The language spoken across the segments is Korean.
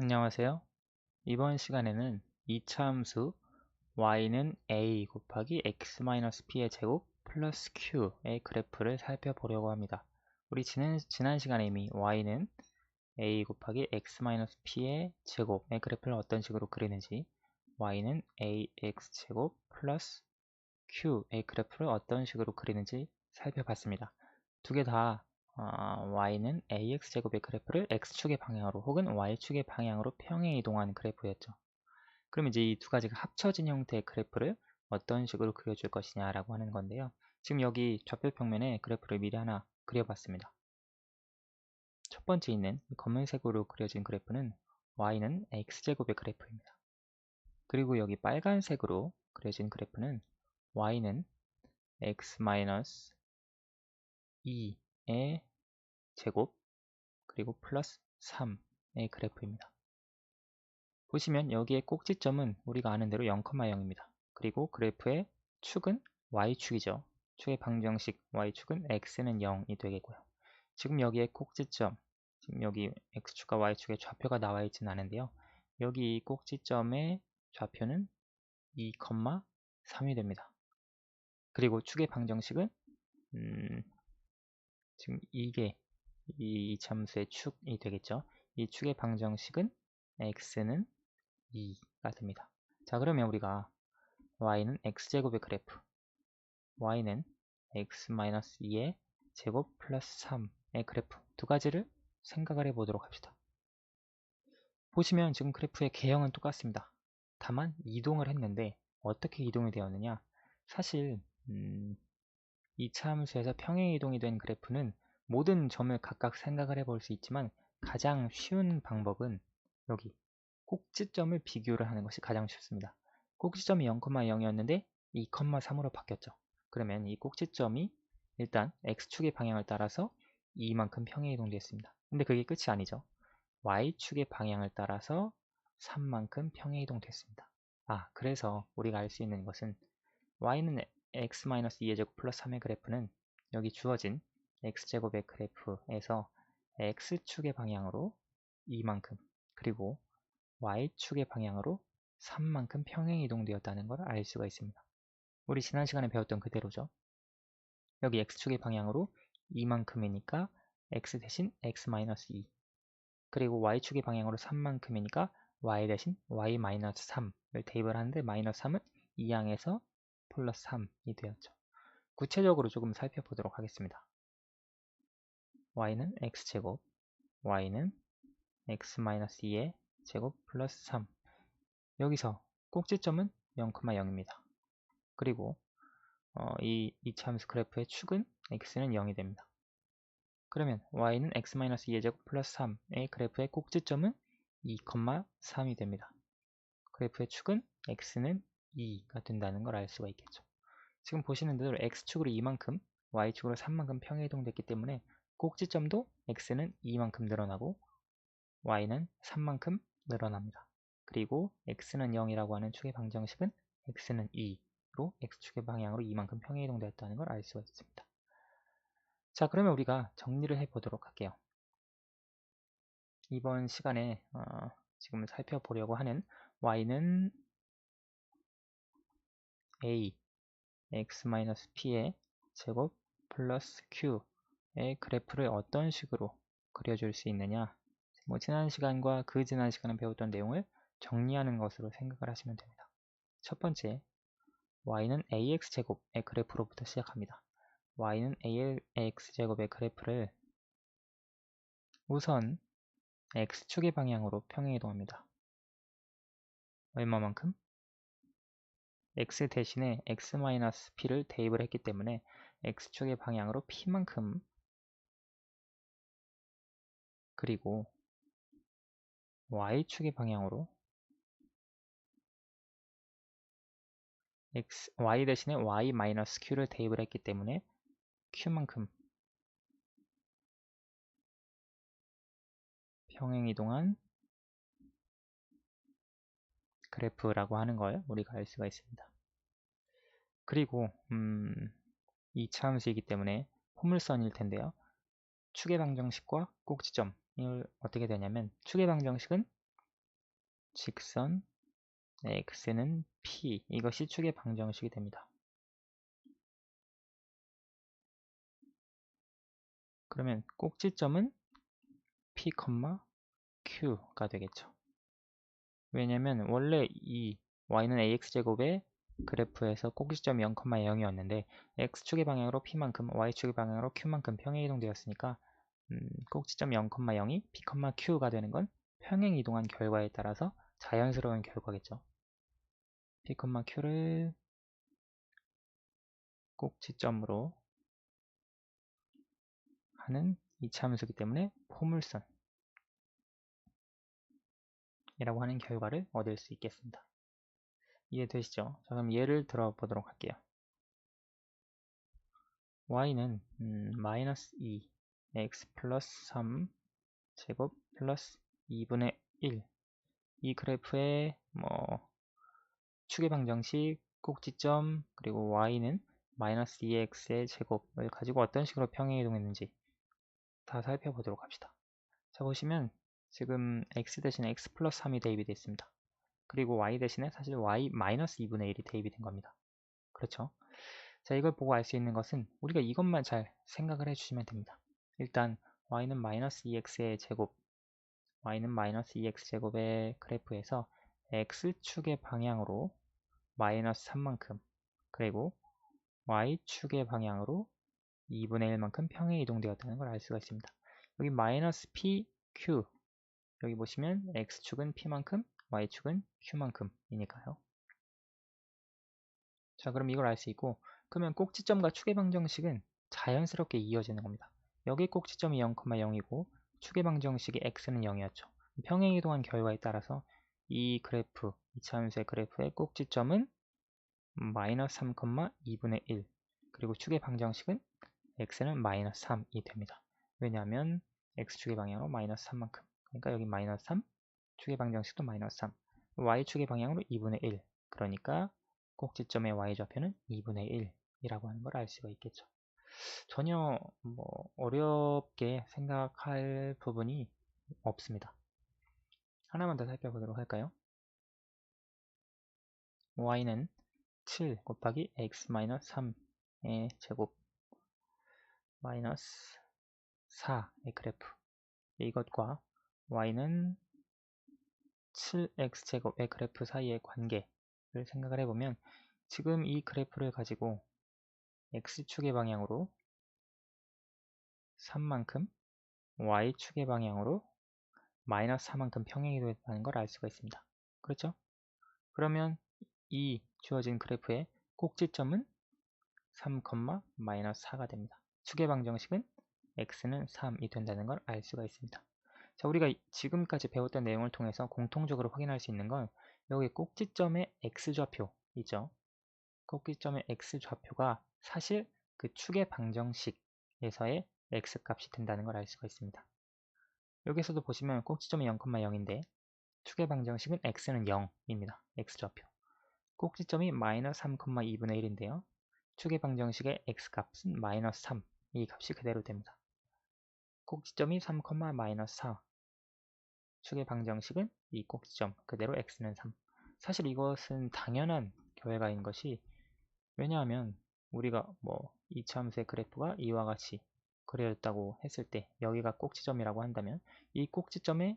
안녕하세요. 이번 시간에는 이차함수 y는 a 곱하기 x-p의 제곱 플러스 q의 그래프를 살펴보려고 합니다. 우리 지난 시간에 이미 y는 a 곱하기 x-p의 제곱의 그래프를 어떤 식으로 그리는지, y는 ax제곱 플러스 q의 그래프를 어떤 식으로 그리는지 살펴봤습니다. 두 개 다 y는 ax제곱의 그래프를 x축의 방향으로 혹은 y축의 방향으로 평행 이동하는 그래프였죠. 그럼 이제 이 두 가지가 합쳐진 형태의 그래프를 어떤 식으로 그려줄 것이냐라고 하는 건데요. 지금 여기 좌표 평면에 그래프를 미리 하나 그려봤습니다. 첫 번째 있는 검은색으로 그려진 그래프는 y는 x제곱의 그래프입니다. 그리고 여기 빨간색으로 그려진 그래프는 y는 x-2의 제곱 그리고 플러스 3의 그래프입니다. 보시면 여기에 꼭지점은 우리가 아는 대로 0,0입니다. 그리고 그래프의 축은 y축이죠. 축의 방정식 y축은 x는 0이 되겠고요. 지금 여기에 꼭지점, 지금 여기 x축과 y축의 좌표가 나와 있지는 않은데요. 여기 이 꼭지점의 좌표는 2,3이 됩니다. 그리고 축의 방정식은 지금 이게 이 이차함수의 축이 되겠죠. 이 축의 방정식은 x는 2가 됩니다. 자, 그러면 우리가 y는 x제곱의 그래프, y는 x-2의 제곱 플러스 3의 그래프 두 가지를 생각을 해보도록 합시다. 보시면 지금 그래프의 개형은 똑같습니다. 다만 이동을 했는데 어떻게 이동이 되었느냐? 사실 이차함수에서 평행 이동이 된 그래프는 모든 점을 각각 생각을 해볼 수 있지만 가장 쉬운 방법은 여기 꼭지점을 비교를 하는 것이 가장 쉽습니다. 꼭지점이 0,0이었는데 2,3으로 바뀌었죠. 그러면 이 꼭지점이 일단 x축의 방향을 따라서 2만큼 평행 이동됐습니다. 근데 그게 끝이 아니죠. y축의 방향을 따라서 3만큼 평행 이동됐습니다. 그래서 우리가 알 수 있는 것은 y는 x-2의 제곱 플러스 3의 그래프는 여기 주어진 x제곱의 그래프에서 x축의 방향으로 2만큼 그리고 y축의 방향으로 3만큼 평행 이동되었다는 걸 알 수가 있습니다. 우리 지난 시간에 배웠던 그대로죠. 여기 x축의 방향으로 2만큼이니까 x 대신 x-2 그리고 y축의 방향으로 3만큼이니까 y 대신 y-3을 대입을 하는데 마이너스 3은 2항에서 플러스 3이 되었죠. 구체적으로 조금 살펴보도록 하겠습니다. y는 x제곱, y는 x-2의 제곱 플러스 3 여기서 꼭지점은 0,0입니다. 그리고 이 이차함수 그래프의 축은 x는 0이 됩니다. 그러면 y는 x-2의 제곱 플러스 3의 그래프의 꼭지점은 2,3이 됩니다. 그래프의 축은 x는 2가 된다는 걸 알 수가 있겠죠. 지금 보시는 대로 x축으로 2만큼, y축으로 3만큼 평행이동됐기 때문에 꼭지점도 x는 2만큼 늘어나고 y는 3만큼 늘어납니다. 그리고 x는 0이라고 하는 축의 방정식은 x는 2로 x축의 방향으로 2만큼 평행이동되었다는 걸 알 수가 있습니다. 자, 그러면 우리가 정리를 해보도록 할게요. 이번 시간에 지금 살펴보려고 하는 y는 a x-p의 제곱 플러스 q의 그래프를 어떤 식으로 그려줄 수 있느냐, 지난 시간과 그 지난 시간에 배웠던 내용을 정리하는 것으로 생각을 하시면 됩니다. 첫 번째, y는 ax제곱의 그래프로부터 시작합니다. y는 ax제곱의 그래프를 우선 x축의 방향으로 평행이동합니다. 얼마만큼? x 대신에 x-p를 대입을 했기 때문에 x축의 방향으로 p만큼, 그리고 y축의 방향으로 y 대신에 y-q를 대입을 했기 때문에 q만큼 평행이동한 그래프라고 하는 걸 우리가 알 수가 있습니다. 그리고 이차함수이기 때문에 포물선일 텐데요. 축의 방정식과 꼭지점을 어떻게 되냐면 축의 방정식은 직선 x는 p, 이것이 축의 방정식이 됩니다. 그러면 꼭지점은 p, q가 되겠죠. 왜냐면 원래 이 y는 ax제곱의 그래프에서 꼭지점이 0,0이었는데 x축의 방향으로 p만큼, y축의 방향으로 q만큼 평행이동되었으니까 꼭지점 0,0이 p, q가 되는 건 평행이동한 결과에 따라서 자연스러운 결과겠죠. p, q를 꼭지점으로 하는 이차함수이기 때문에 포물선이라고 하는 결과를 얻을 수 있겠습니다. 이해되시죠? 자, 그럼 예를 들어 보도록 할게요. y는 마이너스 2 x 플러스 3 제곱 플러스 2분의 1, 이 그래프의 축의 방정식, 꼭지점, 그리고 y는 마이너스 2x의 제곱을 가지고 어떤 식으로 평행이동했는지 다 살펴보도록 합시다. 자, 보시면 지금 x 대신에 x 플러스 3이 대입이 됐습니다. 그리고 y 대신에 사실 y 마이너스 2분의 1이 대입이 된 겁니다. 그렇죠? 자, 이걸 보고 알 수 있는 것은 우리가 이것만 잘 생각을 해주시면 됩니다. 일단 y는 마이너스 2x의 제곱, y는 마이너스 2x 제곱의 그래프에서 x축의 방향으로 마이너스 3만큼, 그리고 y축의 방향으로 2분의 1만큼 평행 이동되었다는 걸 알 수가 있습니다. 여기 마이너스 p, q, 여기 보시면 x축은 p만큼, y축은 q만큼이니까요. 자, 그럼 이걸 알 수 있고, 그러면 꼭지점과 축의 방정식은 자연스럽게 이어지는 겁니다. 여기 꼭지점이 0,0이고 축의 방정식이 x는 0이었죠. 평행이동한 결과에 따라서 이 그래프, 이차함수의 그래프의 꼭지점은 마이너스 3,2분의 1, 그리고 축의 방정식은 x는 마이너스 3이 됩니다. 왜냐하면 x축의 방향으로 마이너스 3만큼, 그러니까 여기 마이너스 3, 축의 방정식도 마이너스 3, y축의 방향으로 2분의 1, 그러니까 꼭지점의 y좌표는 2분의 1이라고 하는 걸 알 수가 있겠죠. 전혀 어렵게 생각할 부분이 없습니다. 하나만 더 살펴보도록 할까요? y는 7 곱하기 x-3의 제곱 마이너스 4의 그래프, 이것과 y는 7x제곱의 그래프 사이의 관계를 생각을 해보면 지금 이 그래프를 가지고 x축의 방향으로 3만큼, y축의 방향으로 마이너스 4만큼 평행이 된다는 걸 알 수가 있습니다. 그렇죠? 그러면 이 주어진 그래프의 꼭지점은 3, 마이너스 4가 됩니다. 축의 방정식은 x는 3이 된다는 걸 알 수가 있습니다. 자, 우리가 지금까지 배웠던 내용을 통해서 공통적으로 확인할 수 있는 건 여기 꼭지점의 x좌표 있죠? 꼭지점의 x좌표가 사실 그 축의 방정식에서의 x값이 된다는 걸 알 수가 있습니다. 여기서도 보시면 꼭지점이 0,0인데 축의 방정식은 x는 0입니다. x좌표. 꼭지점이 마이너스 3,2분의 1인데요. 축의 방정식의 x값은 마이너스 3, 이 값이 그대로 됩니다. 꼭지점이 3, 마이너스 4, 축의 방정식은 이 꼭지점 그대로 x는 3. 사실 이것은 당연한 결과인 것이, 왜냐하면 우리가 이차함수의 그래프가 이와 같이 그려졌다고 했을 때 여기가 꼭지점이라고 한다면 이 꼭지점의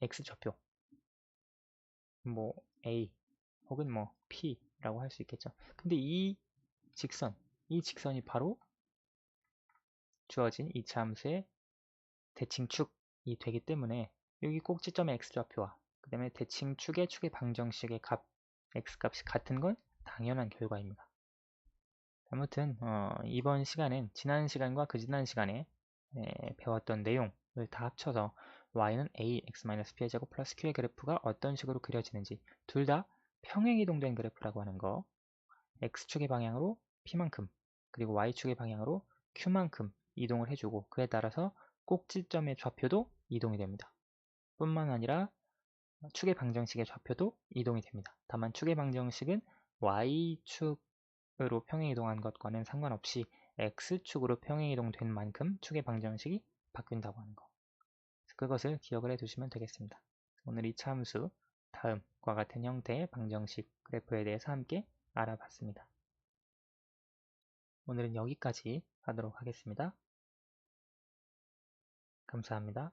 x좌표 a 혹은 p라고 할 수 있겠죠. 근데 이 직선이 바로 주어진 이차함수의 대칭축이 되기 때문에 여기 꼭지점의 x좌표와 그 다음에 대칭축의 축의 방정식의 x값이 같은 건 당연한 결과입니다. 아무튼 이번 시간엔 지난 시간과 그 지난 시간에 배웠던 내용을 다 합쳐서 y는 a, x-p의 제곱 플러스 q의 그래프가 어떤 식으로 그려지는지, 둘 다 평행이동된 그래프라고 하는 거, x축의 방향으로 p만큼, 그리고 y축의 방향으로 q만큼 이동을 해주고, 그에 따라서 꼭지점의 좌표도 이동이 됩니다. 뿐만 아니라 축의 방정식의 좌표도 이동이 됩니다. 다만 축의 방정식은 y축으로 평행이동한 것과는 상관없이 x축으로 평행이동된 만큼 축의 방정식이 바뀐다고 하는 거, 그것을 기억을 해 두시면 되겠습니다. 오늘 이 함수, 다음과 같은 형태의 방정식 그래프에 대해서 함께 알아봤습니다. 오늘은 여기까지 하도록 하겠습니다. 감사합니다.